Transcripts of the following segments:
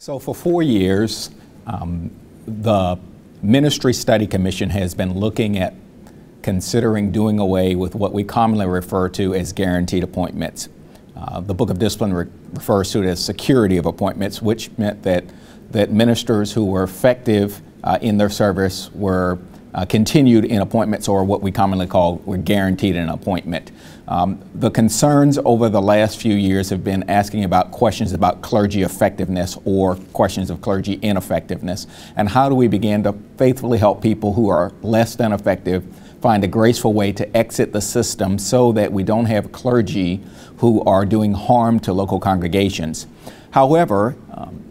So for 4 years, the Ministry Study Commission has been looking at considering doing away with what we commonly refer to as guaranteed appointments. The Book of Discipline refers to it as security of appointments, which meant that ministers who were effective in their service were continued in appointments, or what we commonly call were guaranteed an appointment. The concerns over the last few years have been asking about questions about clergy effectiveness or questions of clergy ineffectiveness, and how do we begin to faithfully help people who are less than effective find a graceful way to exit the system so that we don't have clergy who are doing harm to local congregations. However,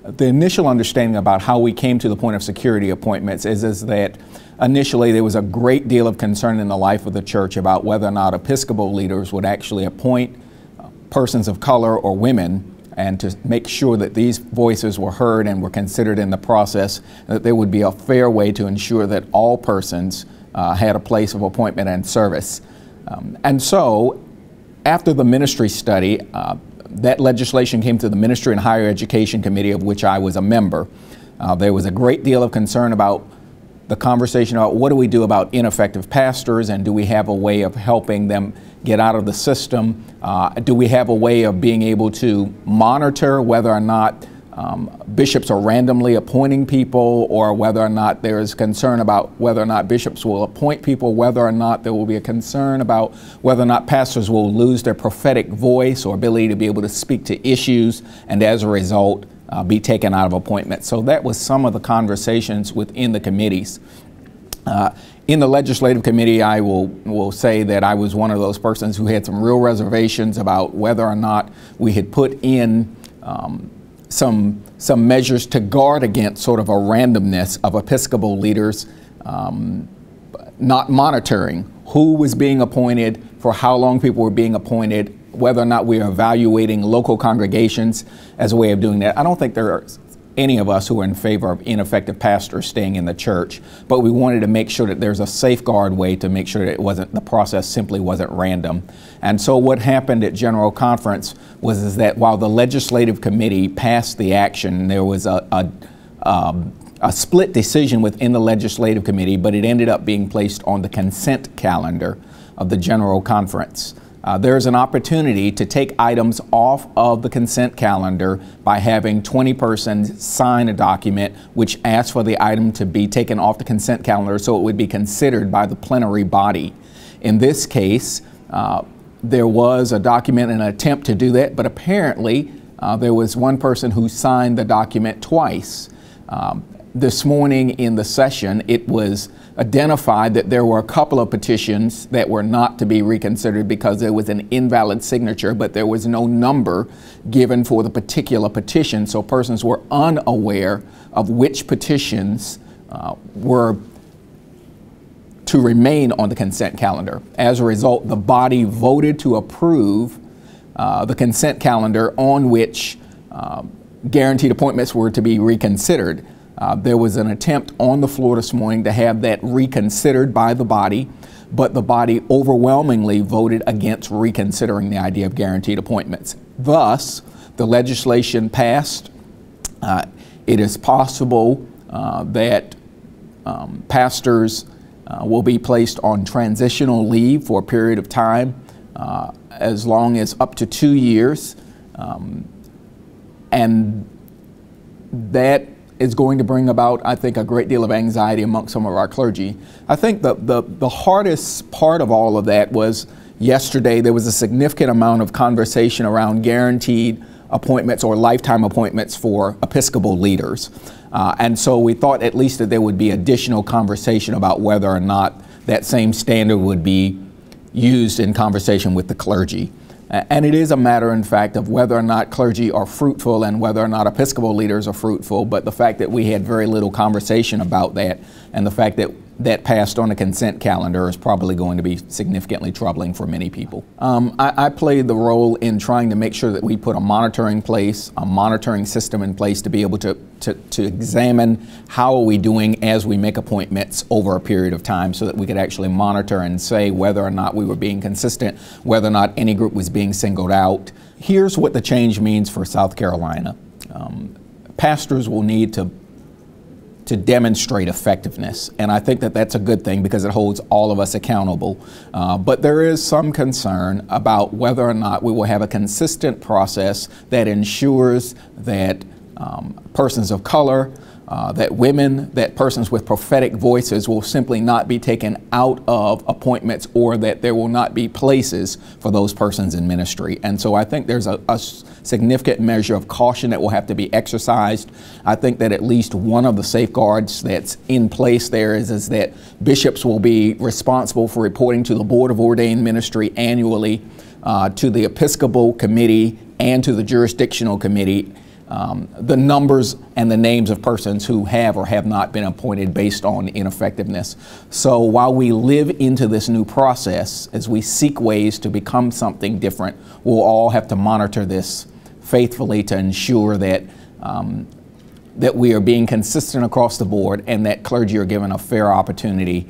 the initial understanding about how we came to the point of security appointments is that initially there was a great deal of concern in the life of the church about whether or not Episcopal leaders would actually appoint persons of color or women, and to make sure that these voices were heard and were considered in the process, that there would be a fair way to ensure that all persons had a place of appointment and service. And so after the ministry study, that legislation came to the Ministry and Higher Education Committee, of which I was a member. There was a great deal of concern about the conversation about what do we do about ineffective pastors, and do we have a way of helping them get out of the system? Do we have a way of being able to monitor whether or not bishops are randomly appointing people, or whether or not there is concern about whether or not bishops will appoint people, whether or not there will be a concern about whether or not pastors will lose their prophetic voice or ability to be able to speak to issues, and as a result be taken out of appointment. So that was some of the conversations within the committees. In the legislative committee, I will say that I was one of those persons who had some real reservations about whether or not we had put in some measures to guard against sort of a randomness of Episcopal leaders not monitoring who was being appointed, for how long people were being appointed, whether or not we are evaluating local congregations as a way of doing that. I don't think there are any of us who are in favor of ineffective pastors staying in the church, but we wanted to make sure that there's a safeguard way to make sure that the process simply wasn't random. And so what happened at General Conference was that while the legislative committee passed the action, there was a split decision within the legislative committee, but it ended up being placed on the consent calendar of the General Conference. There's an opportunity to take items off of the consent calendar by having 20 persons sign a document which asks for the item to be taken off the consent calendar so it would be considered by the plenary body. In this case, there was a document and an attempt to do that, but apparently there was one person who signed the document twice. This morning in the session, it was identified that there were a couple of petitions that were not to be reconsidered because there was an invalid signature, but there was no number given for the particular petition, so persons were unaware of which petitions were to remain on the consent calendar. As a result, the body voted to approve the consent calendar on which guaranteed appointments were to be reconsidered. There was an attempt on the floor this morning to have that reconsidered by the body, but the body overwhelmingly voted against reconsidering the idea of guaranteed appointments. Thus, the legislation passed. It is possible that pastors will be placed on transitional leave for a period of time, as long as up to 2 years, and that is going to bring about, I think, a great deal of anxiety amongst some of our clergy. I think the hardest part of all of that was yesterday there was a significant amount of conversation around guaranteed appointments or lifetime appointments for Episcopal leaders. And so we thought at least that there would be additional conversation about whether or not that same standard would be used in conversation with the clergy. And it is a matter, in fact, of whether or not clergy are fruitful and whether or not Episcopal leaders are fruitful. But the fact that we had very little conversation about that, and the fact that that passed on a consent calendar, is probably going to be significantly troubling for many people. I played the role in trying to make sure that we put a monitoring system in place to be able to examine how are we doing as we make appointments over a period of time, so that we could actually monitor and say whether or not we were being consistent, whether or not any group was being singled out. Here's what the change means for South Carolina. pastors will need to demonstrate effectiveness. And I think that that's a good thing because it holds all of us accountable. But there is some concern about whether or not we will have a consistent process that ensures that persons of color, that women, that persons with prophetic voices will simply not be taken out of appointments, or that there will not be places for those persons in ministry. And so I think there's a significant measure of caution that will have to be exercised. I think that at least one of the safeguards that's in place there is that bishops will be responsible for reporting to the Board of Ordained Ministry annually, to the Episcopal Committee and to the Jurisdictional Committee, the numbers and the names of persons who have or have not been appointed based on ineffectiveness. So while we live into this new process, as we seek ways to become something different, we'll all have to monitor this faithfully to ensure that that we are being consistent across the board and that clergy are given a fair opportunity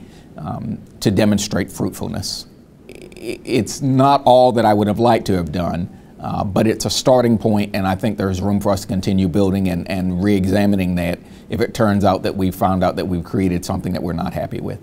to demonstrate fruitfulness. It's not all that I would have liked to have done, but it's a starting point, and I think there's room for us to continue building and re-examining that if it turns out that we found out that we've created something that we're not happy with.